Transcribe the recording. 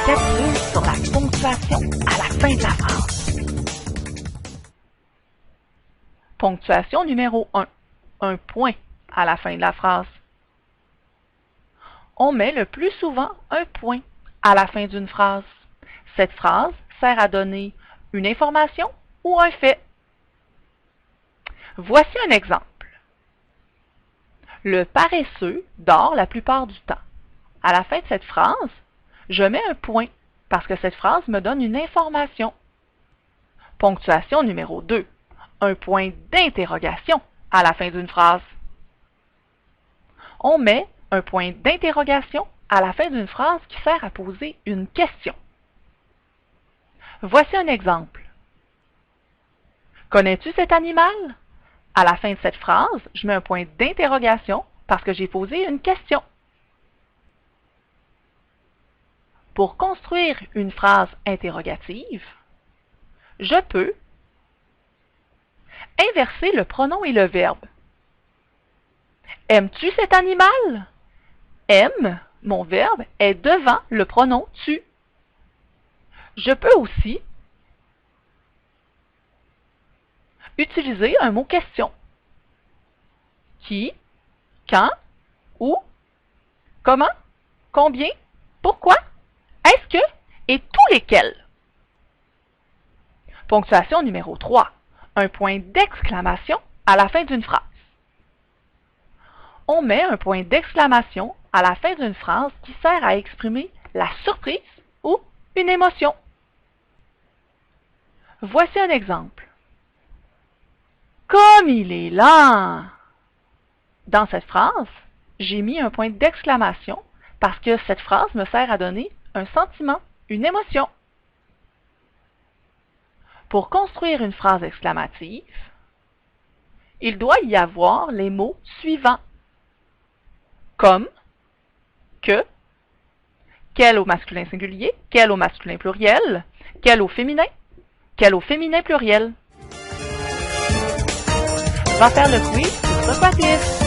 capsule sur la ponctuation à la fin de la phrase. Ponctuation numéro 1. Un point à la fin de la phrase. On met le plus souvent un point à la fin d'une phrase. Cette phrase sert à donner une information ou un fait. Voici un exemple. Le paresseux dort la plupart du temps. À la fin de cette phrase, je mets un point parce que cette phrase me donne une information. Ponctuation numéro 2. Un point d'interrogation à la fin d'une phrase. On met un point d'interrogation à la fin d'une phrase qui sert à poser une question. Voici un exemple. Connais-tu cet animal? À la fin de cette phrase, je mets un point d'interrogation parce que j'ai posé une question. Pour construire une phrase interrogative, je peux inverser le pronom et le verbe. Aimes-tu cet animal? Aime, mon verbe, est devant le pronom tu. Je peux aussi utiliser un mot question. Qui, quand, où, comment, combien, pourquoi, est-ce que et tous lesquels. Ponctuation numéro 3. Un point d'exclamation à la fin d'une phrase. On met un point d'exclamation à la fin d'une phrase qui sert à exprimer la surprise ou une émotion. Voici un exemple. Comme il est lent! Dans cette phrase, j'ai mis un point d'exclamation parce que cette phrase me sert à donner un sentiment, une émotion. Pour construire une phrase exclamative, il doit y avoir les mots suivants. Comme, que, quel au masculin singulier, quel au masculin pluriel, quel au féminin pluriel. Va faire le quiz sur Socratis.